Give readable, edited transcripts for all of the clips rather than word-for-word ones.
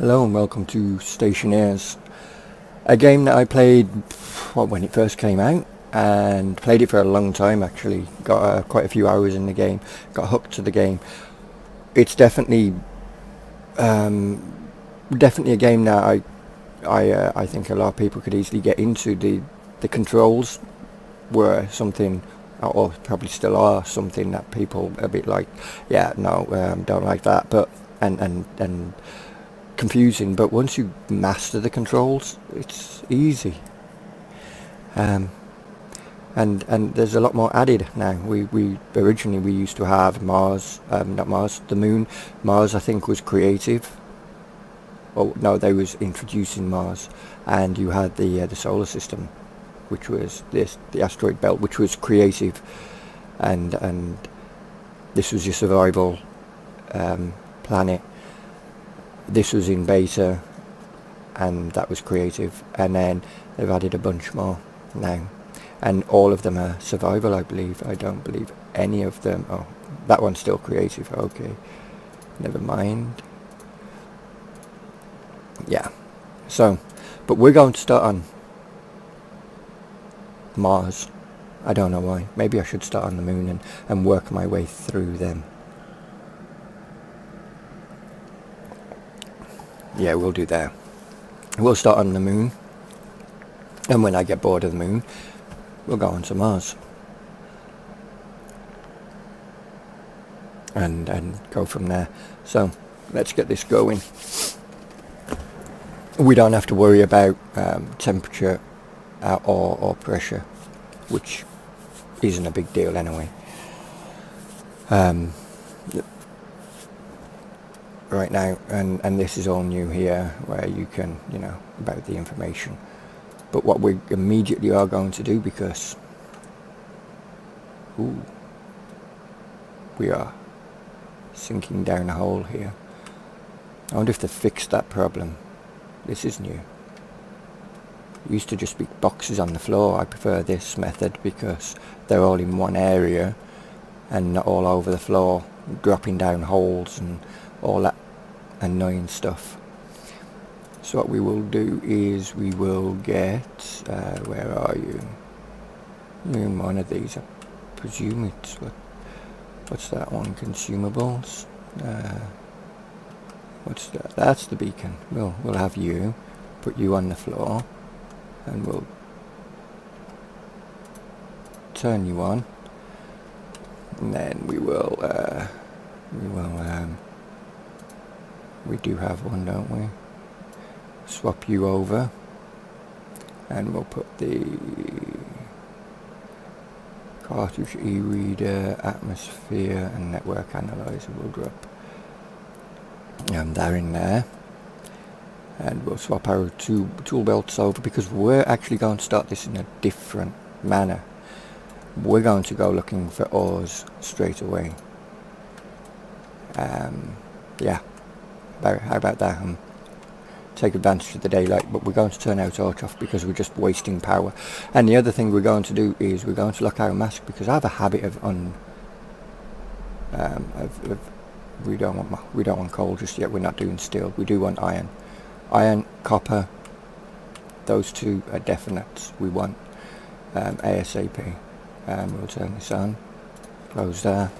Hello and welcome to Stationeers, a game that I played when it first came out, and played it for a long time actually. Got quite a few hours in the game, got hooked to the game. It's definitely a game that I think a lot of people could easily get into. The controls were something, or probably still are something that people are a bit like, yeah, no, don't like that, but and confusing. But once you master the controls, it's easy. Um, and there's a lot more added now. We originally we used to have Mars, not Mars, the Moon. Mars, I think, was creative. Oh no, they was introducing Mars, and you had the solar system, which was the asteroid belt, which was creative, and this was your survival planet. This was in beta, and that was creative, and then they've added a bunch more now, and all of them are survival, I believe. I don't believe any of them. Oh, that one's still creative. Okay, never mind. Yeah, so, but we're going to start on Mars. I don't know why. Maybe I should start on the Moon and work my way through them. Yeah, we'll do that. We'll start on the Moon, and when I get bored of the Moon, we'll go on to Mars. And go from there. So, let's get this going. We don't have to worry about temperature or pressure, which isn't a big deal anyway. Right now, and this is all new here, where you can, about the information. But what we immediately are going to do, because we are sinking down a hole here. I wonder if they fixed that problem. This is new. It used to just be boxes on the floor. I prefer this method because they're all in one area and not all over the floor, dropping down holes and all that annoying stuff. So what we will do is we will get, where are you? You're in one of these. I presume it's, what's that one? Consumables. What's that? That's the beacon. We'll have you, put you on the floor, and we'll turn you on, and then we do have one, don't we? Swap you over, and we'll put the cartridge e-reader, atmosphere, and network analyzer will drop. They're in there, and we'll swap our tool belts over, because we're actually going to start this in a different manner. We're going to go looking for ores straight away. Yeah, how about that? Take advantage of the daylight, but we're going to turn our torch off because we're just wasting power. And the other thing we're going to do is we're going to lock our mask, because I have a habit of we don't want coal just yet. We're not doing steel. We do want iron, copper. Those two are definite. We want ASAP. We'll turn this on. Close there.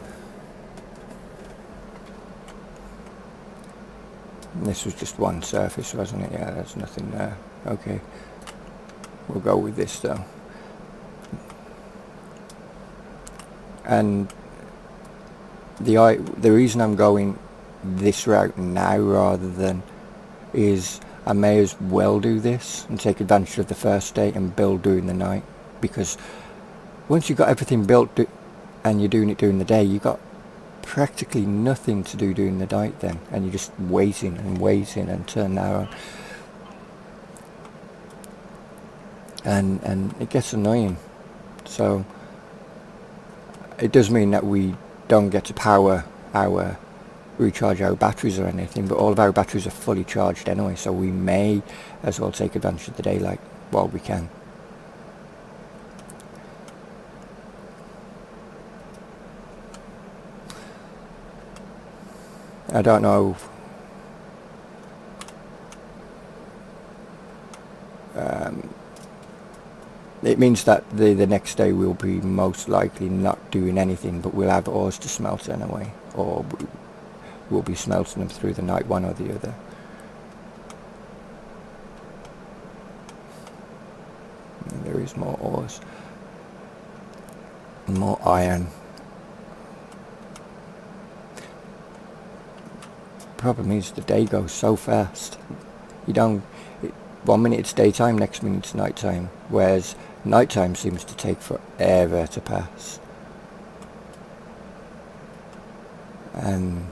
And this was just one surface, wasn't it? Yeah, there's nothing there. Okay, we'll go with this though. And the reason I'm going this route now rather than is I may as well do this and take advantage of the first day and build during the night, because once you've got everything built and you're doing it during the day, you've got practically nothing to do during the night then, and you're just waiting and turn that on, and it gets annoying. So it does mean that we don't get to recharge our batteries or anything, but all of our batteries are fully charged anyway, so we may as well take advantage of the daylight while we can. I don't know It means that the next day we'll be most likely not doing anything, but we'll have ores to smelt anyway, or we'll be smelting them through the night, one or the other. And there is more ores, more iron. Problem is the day goes so fast. You don't. 1 minute it's daytime, next minute it's nighttime, whereas nighttime seems to take forever to pass. And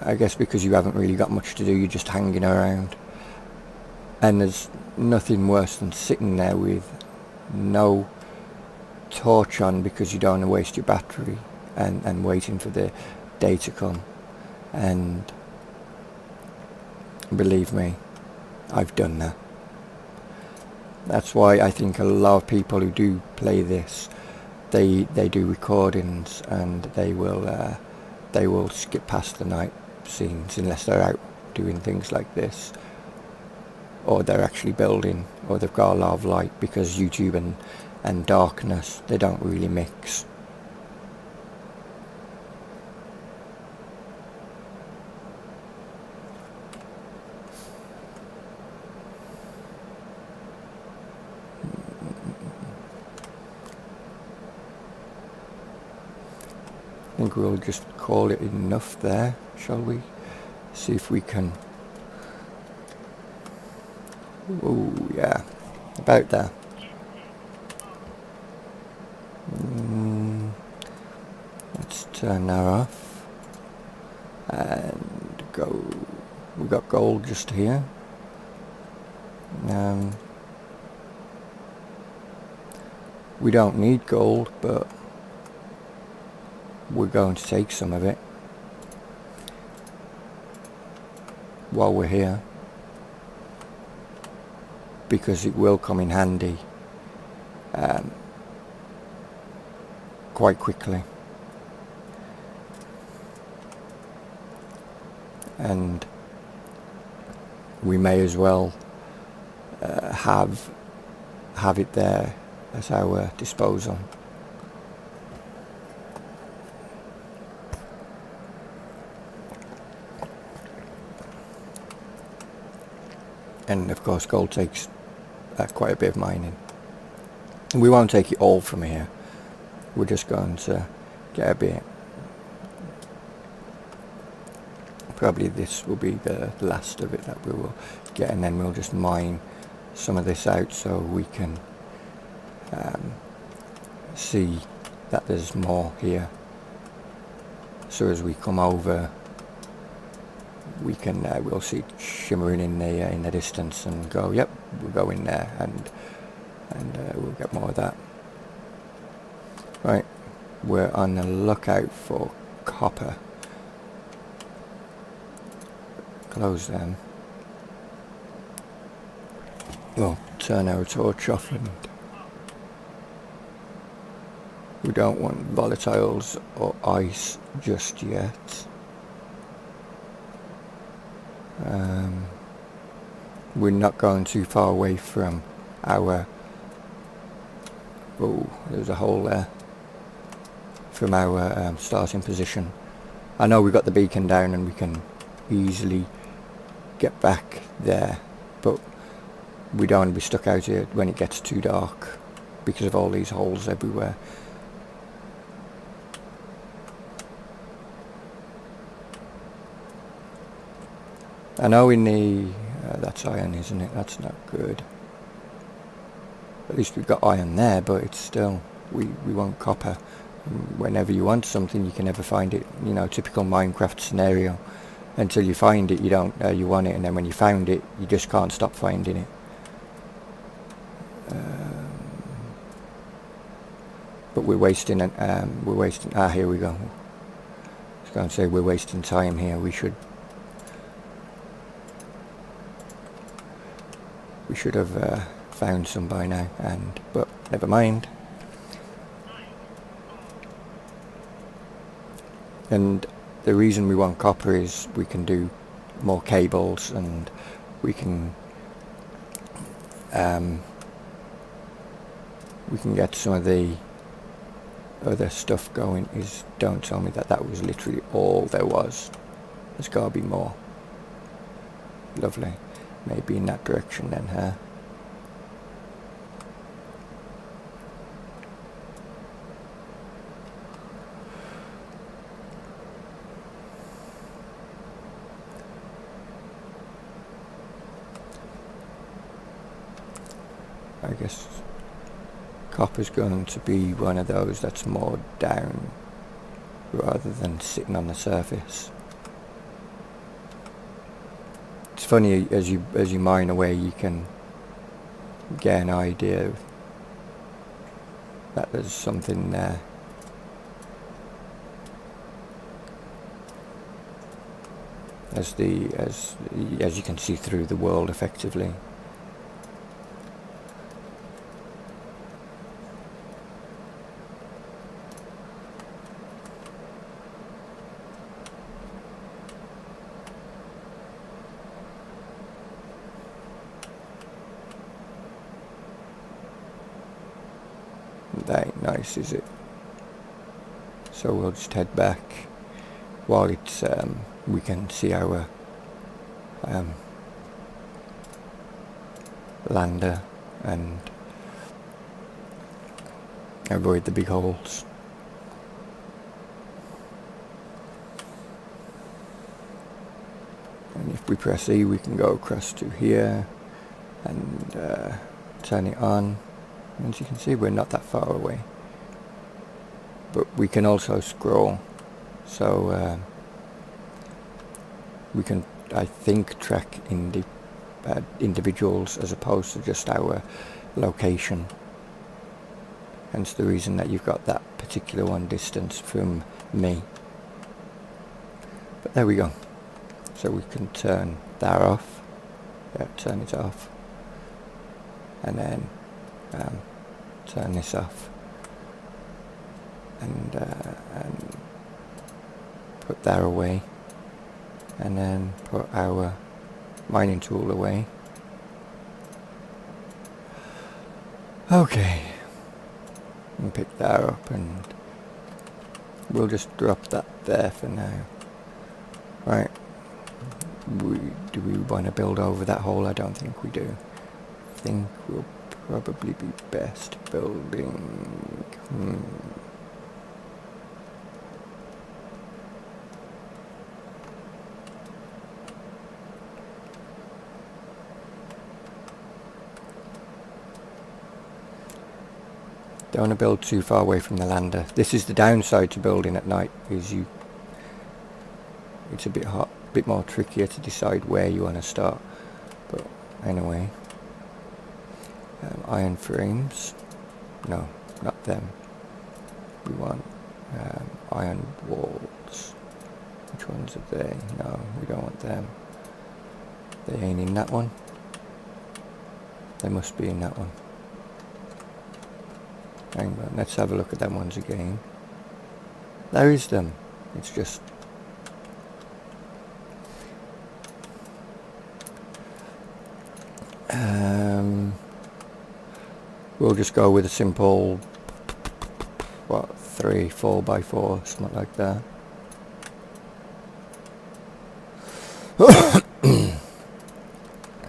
I guess because you haven't really got much to do, you're just hanging around. And there's nothing worse than sitting there with no torch on because you don't want to waste your battery, and waiting for the day to come. And believe me, I've done that. That's why I think a lot of people who do play this, they do recordings, and they will skip past the night scenes unless they're out doing things like this, or they're actually building, or they've got a lot of light, because YouTube and darkness, they don't really mix. I think we'll just call it enough there, shall we? See if we can... Oh yeah, about there. Let's turn that off and go. We've got gold just here. We don't need gold, but we're going to take some of it while we're here, because it will come in handy quite quickly. And we may as well have it there at our disposal. And of course gold takes quite a bit of mining. We won't take it all from here. We're just going to get a bit. Probably this will be the last of it that we will get, and then we'll just mine some of this out so we can see that there's more here. So as we come over, we can we'll see it shimmering in the distance and go, yep, we'll go in there, and we'll get more of that. Right, we're on the lookout for copper. Close them. We'll turn our torch off, and we don't want volatiles or ice just yet. We're not going too far away from our... Oh, there's a hole there. From our starting position. I know we've got the beacon down and we can easily get back there, but we don't want to be stuck out here when it gets too dark because of all these holes everywhere. I know in the... that's iron, isn't it? That's not good. At least we've got iron there, but it's still... We want copper. Whenever you want something, you can never find it. You know, typical Minecraft scenario. Until you find it, you don't... you want it, and then when you found it, you just can't stop finding it. But we're wasting... we're wasting... Ah, here we go. I was going to say we're wasting time here. We should have found some by now, but never mind. And the reason we want copper is we can do more cables, and we can we can get some of the other stuff going. Is don't tell me that that was literally all there was. There's got to be more. Lovely. Maybe in that direction then, huh? I guess copper's going to be one of those that's more down rather than sitting on the surface. It's funny, as you mine away, you can get an idea that there's something there. As you can see through the world effectively. That ain't nice, is it? So we'll just head back while it's we can see our lander and avoid the big holes. And if we press E, we can go across to here and turn it on. As you can see, we're not that far away, but we can also scroll, so we can, I think, track individuals as opposed to just our location. Hence the reason that you've got that particular one distance from me. But there we go. So we can turn that off. Yeah, turn it off, and then turn this off, and put that away, and then put our mining tool away. Okay, and pick that up, and we'll just drop that there for now. Right, do we want to build over that hole? I don't think we do. I think we'll probably be best building. Don't want to build too far away from the lander. This is the downside to building at night, is it's a bit hot, a bit more trickier to decide where you want to start. But anyway. Iron frames, no, not them. We want iron walls. Which ones are they? No, we don't want them. They ain't in that one. They must be in that one. Hang on, let's have a look at them ones again. There is them. It's just we'll just go with a simple, 3, 4x4, something like that.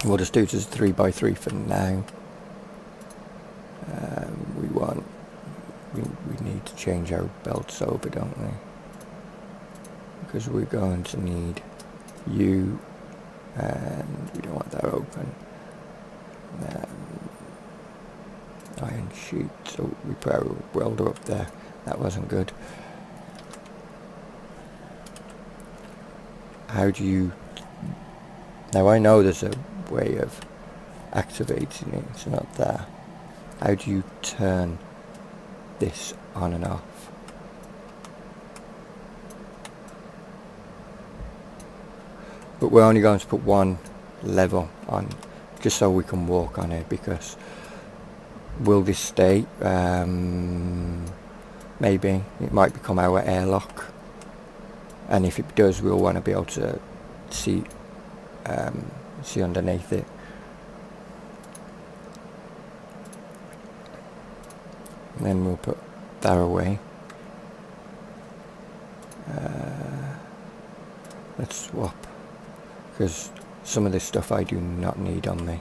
We'll just do it as a 3x3 for now. We need to change our belts over, don't we? Because we're going to need you, and we don't want that open. Iron sheet, so we put our welder up there. That wasn't good. How do you... Now I know there's a way of activating it, it's not there. How do you turn this on and off? But we're only going to put one level on, just so we can walk on it, because will this stay? Maybe it might become our airlock, and if it does, we'll want to be able to see underneath it. And then we'll put that away. Let's swap, because some of this stuff I do not need on me.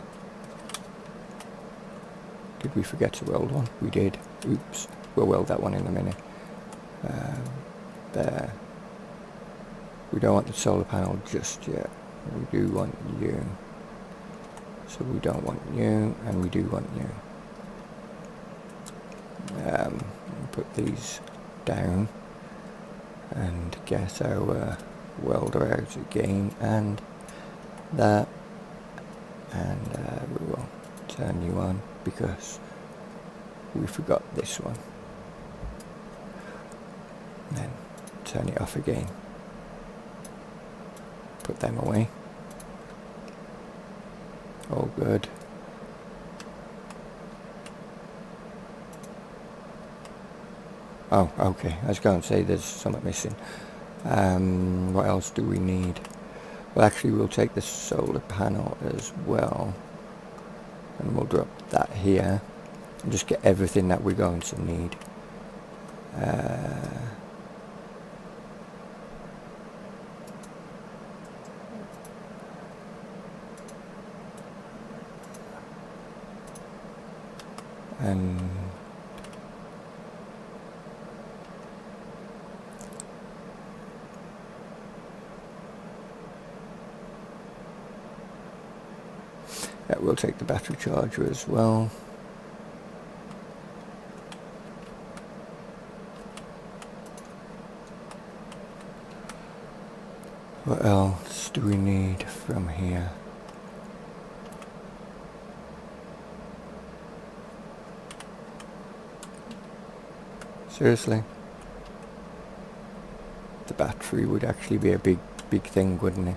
Did we forget to weld one? We did. Oops. We'll weld that one in a minute. There. We don't want the solar panel just yet. We do want you. So we don't want you, and we do want you. Put these down and get our welder out again, and that, and we will turn you on because we forgot this one. And then turn it off again. Put them away. All good. Oh, okay. I was going to say there's something missing. What else do we need? Well, actually, we'll take the solar panel as well, and we'll drop that here, and just get everything that we're going to need. And yeah, we'll take the battery charger as well. What else do we need from here? Seriously? The battery would actually be a big thing, wouldn't it?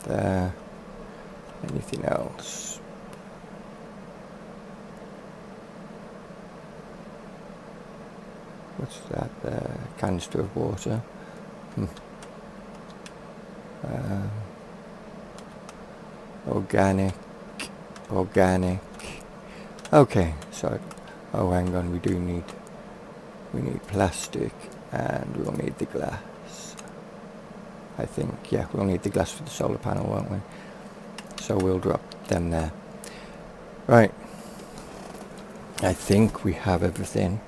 There. Anything else? What's that? Canister of water. Organic. Okay, so hang on, we need plastic, and we'll need the glass. I think, yeah, we'll need the glass for the solar panel, won't we? So we'll drop them there. Right. I think we have everything.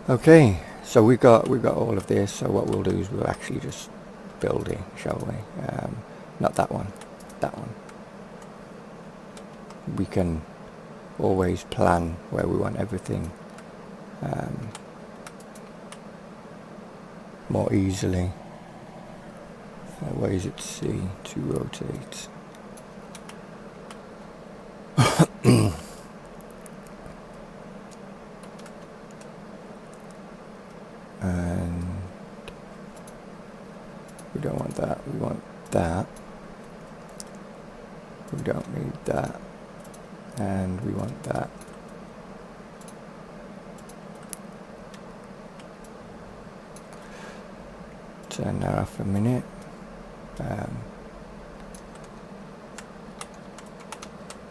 Okay, so we got all of this. So what we'll do is we'll actually just build it, shall we? Not that one, that one. We can always plan where we want everything more easily. Where is it? C to rotate. And we don't want that, we want that. We don't need that. And we want that. Turn that off a minute.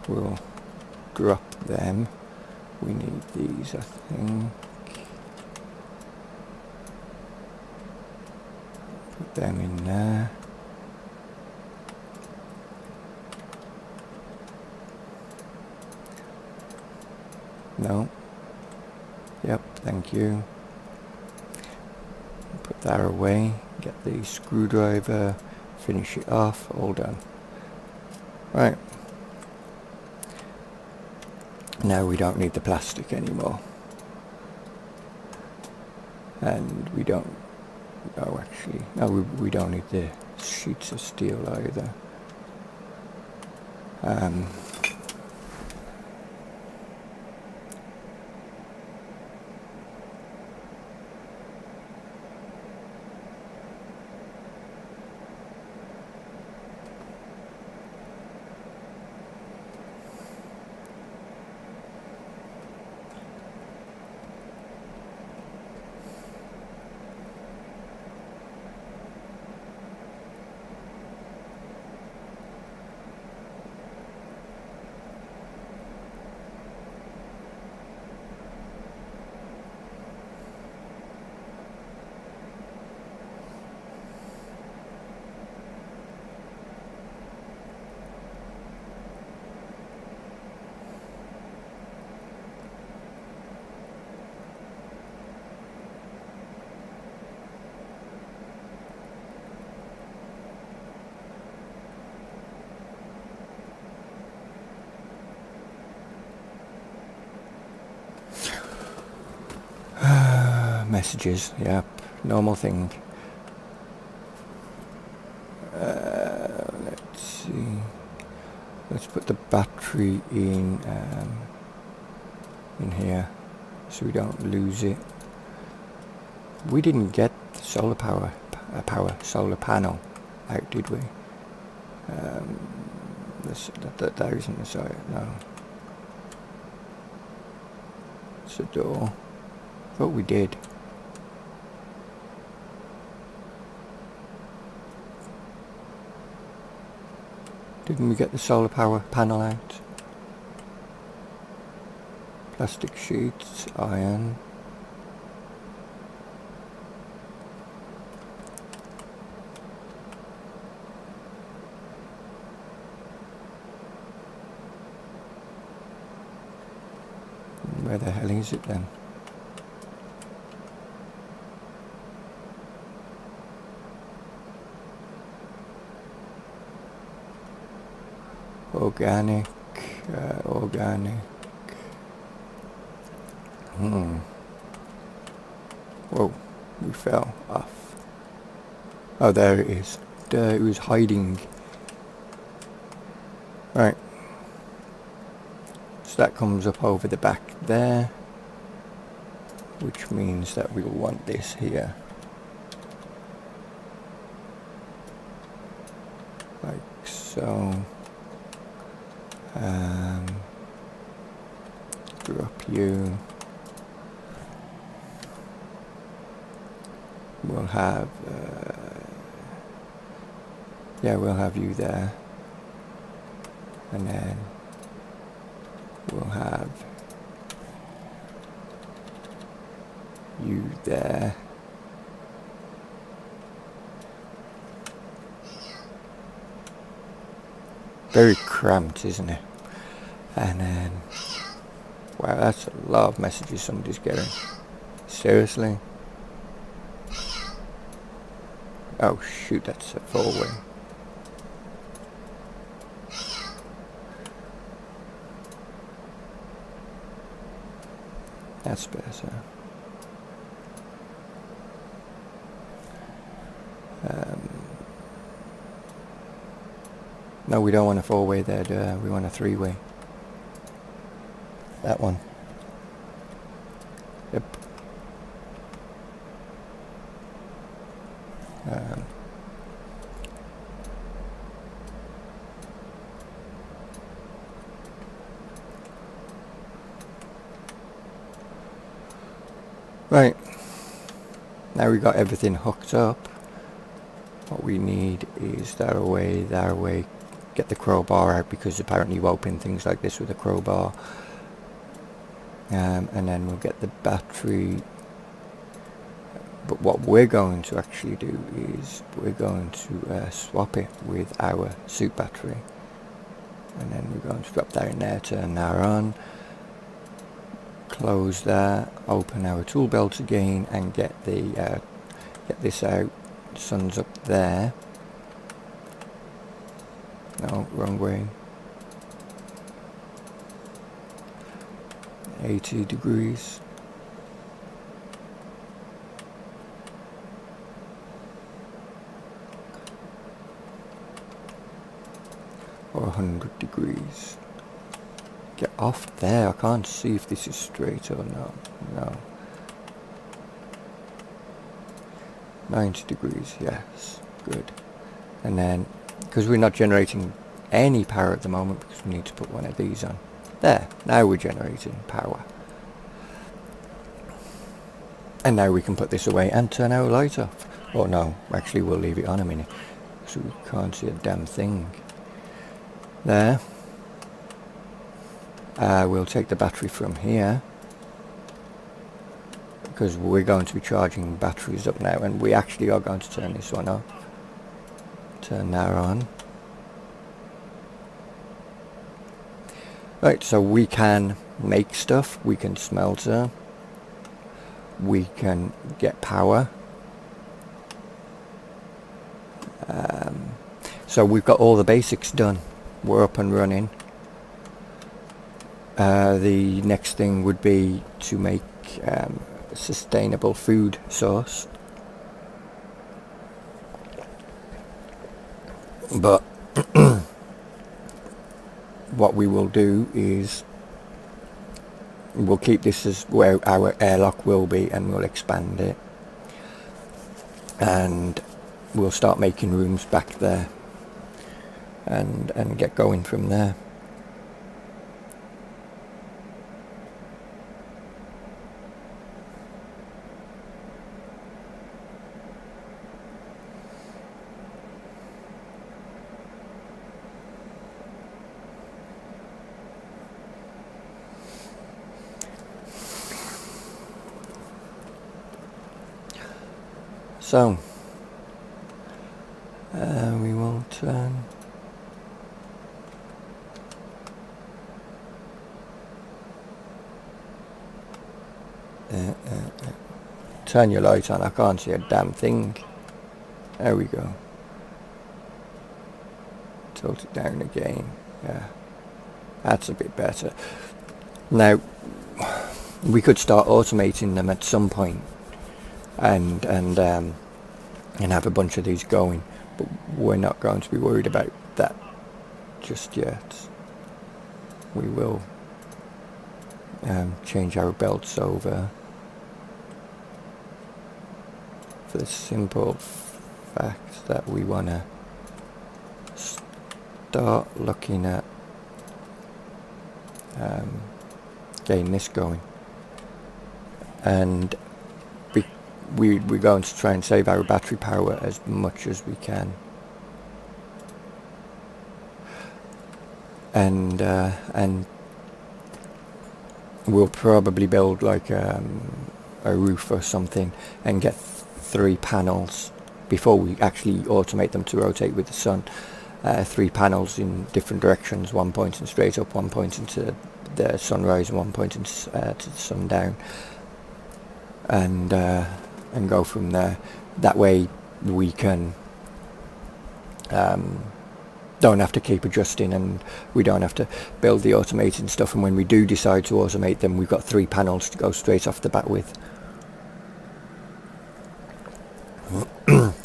We'll drop them. We need these, I think. Put them in there. No. Yep, thank you. Put that away. Get the screwdriver. Finish it off. All done. Right. Now we don't need the plastic anymore. And we don't... Oh, actually... No, we don't need the sheets of steel either. Um, messages, yep, normal thing. Let's see. Let's put the battery in here so we don't lose it. We didn't get solar solar panel out, did we? That isn't the side, no. It's a door. Thought we did. Didn't we get the solar power panel out? Plastic sheets, iron. Where the hell is it then? Organic, organic. Whoa, we fell off. Oh, there it is. There it was hiding. Right. So that comes up over the back there, which means that we'll want this here. Like so. Drop you. We'll have, yeah, we'll have you there. And then we'll have you there. Very cramped, isn't it? And then, wow, that's a lot of messages somebody's getting. Seriously? Oh shoot, that's a four-way. That's better. No, we don't want a four-way there, we want a three-way. That one. Yep. Right. Now we got everything hooked up. What we need is that way. Get the crowbar out, because apparently you open things like this with a crowbar. And then we'll get the battery. But what we're going to actually do is we're going to swap it with our suit battery. And then we're going to drop that in there, turn that on. Close that, open our tool belt again, and get this out. Sun's up there. No, wrong way. 80 degrees. or 100 degrees. Get off there. I can't see if this is straight or not. No. 90 degrees, yes, good. And then, because we're not generating any power at the moment, because we need to put one of these on. There, now we're generating power. And now we can put this away and turn our light off. Oh no, actually we'll leave it on a minute, so we can't see a damn thing. There. We'll take the battery from here, because we're going to be charging batteries up now, and we actually are going to turn this one off. Turn that on. Right, so we can make stuff, we can smelter, we can get power. So we've got all the basics done. We're up and running. The next thing would be to make a sustainable food source. But what we will do is we'll keep this as where our airlock will be, and we'll expand it, and we'll start making rooms back there and get going from there. So we will turn turn your light on. I can't see a damn thing. There we go. Tilt it down again. Yeah, that's a bit better. Now we could start automating them at some point, and have a bunch of these going, but we're not going to be worried about that just yet. We will change our belts over for the simple fact that we want to start looking at getting this going, and we're going to try and save our battery power as much as we can, and we'll probably build like a roof or something and get 3 panels before we actually automate them to rotate with the sun. 3 panels in different directions, one pointing straight up, one pointing to the sunrise, and one pointing to the sundown, and go from there. That way we can don't have to keep adjusting, and we don't have to build the automated stuff, and when we do decide to automate them, we've got 3 panels to go straight off the bat with.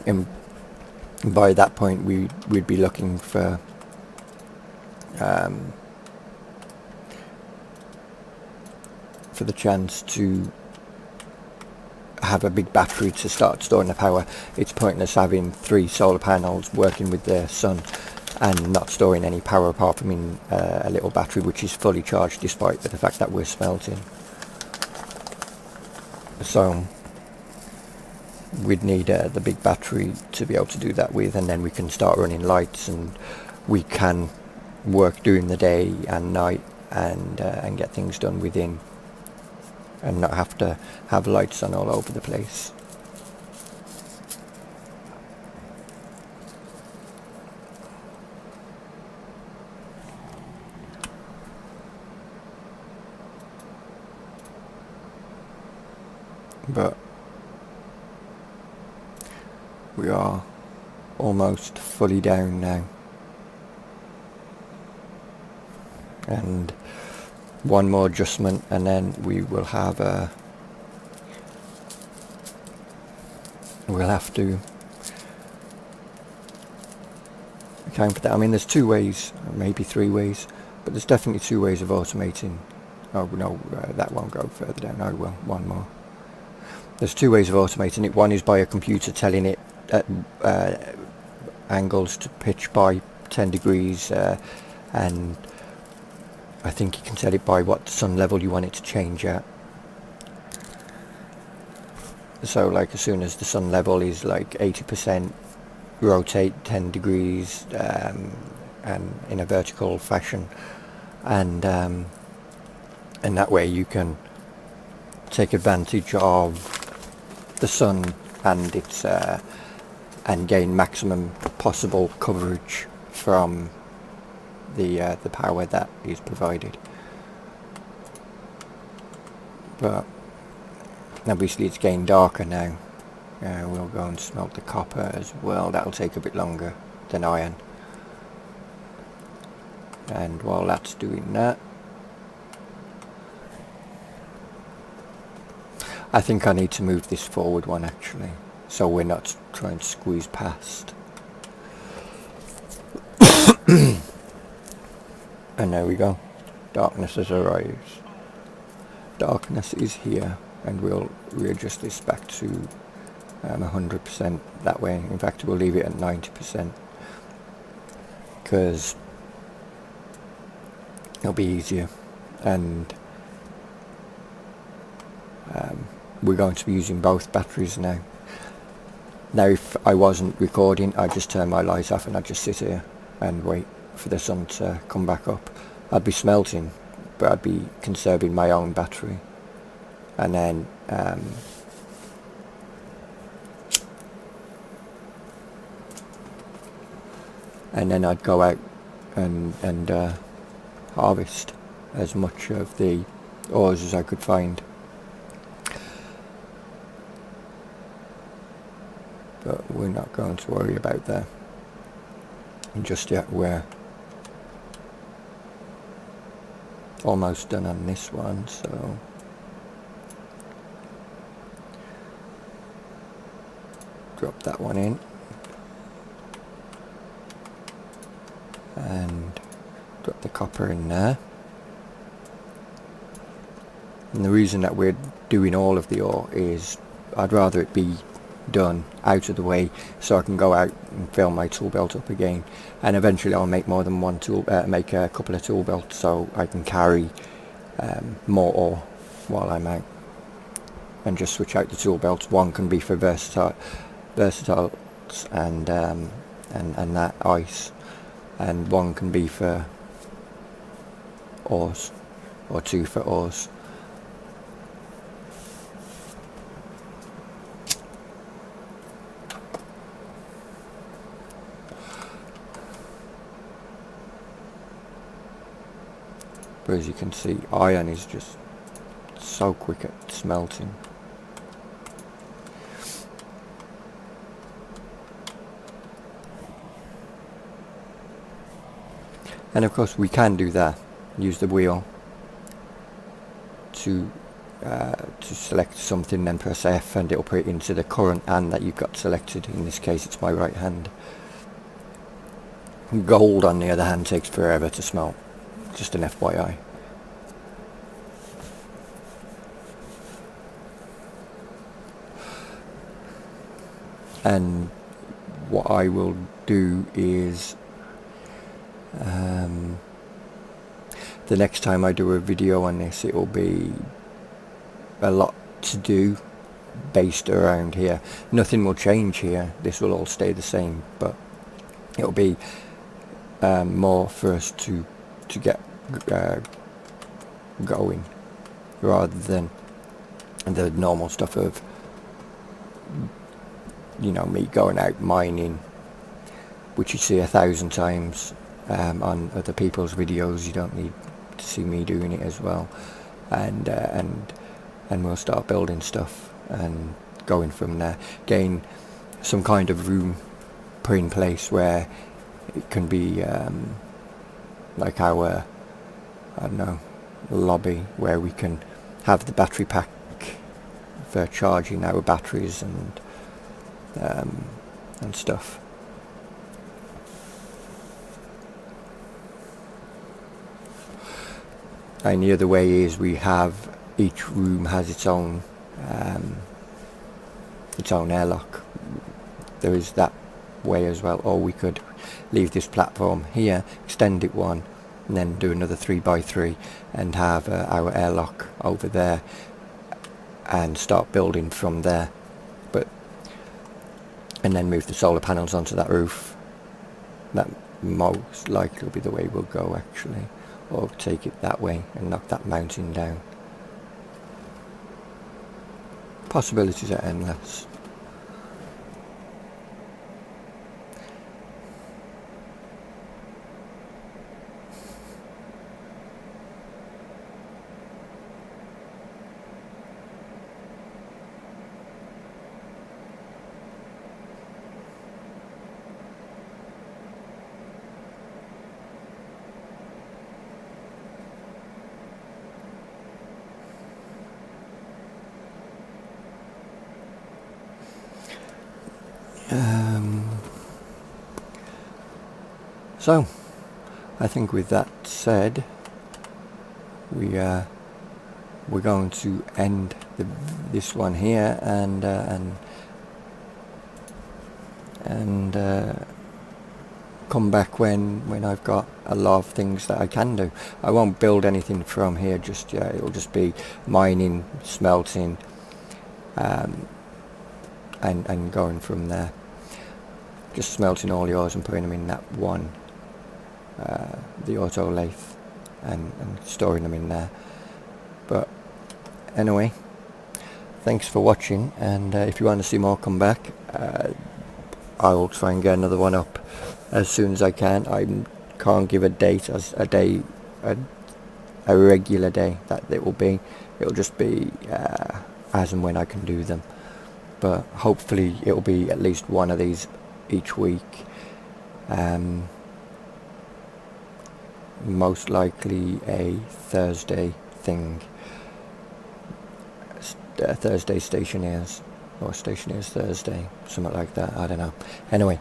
And by that point we'd be looking for the chance to have a big battery to start storing the power. It's pointless having 3 solar panels working with the sun and not storing any power apart from in a little battery which is fully charged, despite the fact that we're smelting. So we'd need the big battery to be able to do that with, and then we can start running lights, and we can work during the day and night, and get things done within, and not have to have lights on all over the place. But we are almost fully down now, and one more adjustment and then we will have we'll have to account for that. I mean, there's 2 ways, maybe 3 ways, but there's definitely 2 ways of automating. Oh no, that won't go further down. Oh well, one more. There's 2 ways of automating it. One is by a computer telling it at angles to pitch by 10 degrees, and I think you can tell it by what sun level you want it to change at. So like as soon as the sun level is like 80%, rotate 10 degrees and in a vertical fashion, and that way you can take advantage of the sun and its and gain maximum possible coverage from the power that is provided. But obviously it's getting darker now. We'll go and smelt the copper as well. That'll take a bit longer than iron. And while that's doing that, I think I need to move this forward one actually, so we're not trying to squeeze past. And there we go. Darkness has arrived. Darkness is here, and we'll readjust this back to 100% that way. In fact, we'll leave it at 90% because it'll be easier, and we're going to be using both batteries now. Now if I wasn't recording, I'd just turn my light off and I'd just sit here and wait for the sun to come back up. I'd be smelting, but I'd be conserving my own battery, and then I'd go out and harvest as much of the ores as I could find. But we're not going to worry about that just yet. We're almost done on this one, so drop that one in and drop the copper in there. And the reason that we're doing all of the ore is I'd rather it be done out of the way so I can go out and fill my tool belt up again, and eventually I'll make more than one tool, make a couple of tool belts so I can carry more ore while I'm out, and just switch out the tool belts. One can be for versatiles and that ice, and one can be for ores, or 2 for ores. But as you can see, iron is just so quick at smelting. And of course we can do that, use the wheel to select something, then press F and it'll put it into the current hand that you've got selected. In this case it's my right hand. Gold on the other hand takes forever to smelt, just an FYI. And what I will do is the next time I do a video on this, it will be a lot to do based around here. Nothing will change here, this will all stay the same, but it'll be more for us to get going, rather than the normal stuff of, you know, me going out mining, which you see 1,000 times on other people's videos. You don't need to see me doing it as well, and we'll start building stuff and going from there. Gain some kind of room put in place where it can be like our, I don't know, lobby, where we can have the battery pack for charging our batteries and stuff. And the other way is we have, each room has its own airlock. There is that way as well. Or we could leave this platform here, extend it one, and then do another 3x3 and have our airlock over there and start building from there. And then move the solar panels onto that roof. That most likely will be the way we'll go, actually. Or take it that way and knock that mountain down. Possibilities are endless. So, I think with that said, we're going to end this one here and come back when I've got a lot of things that I can do. I won't build anything from here just yet. It'll just be mining, smelting, and going from there. Just smelting all the ores and putting them in that one, the auto lathe, and storing them in there. But anyway, thanks for watching, and if you want to see more, come back. I'll try and get another one up as soon as I can. I can't give a date as a regular day that it will be. It'll just be as and when I can do them. But hopefully it'll be at least one of these each week. Most likely a Thursday thing. Thursday Stationeers, or Stationeers Thursday, something like that, I don't know. Anyway,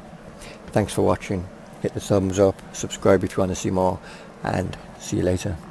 thanks for watching. Hit the thumbs up, subscribe if you want to see more, and see you later.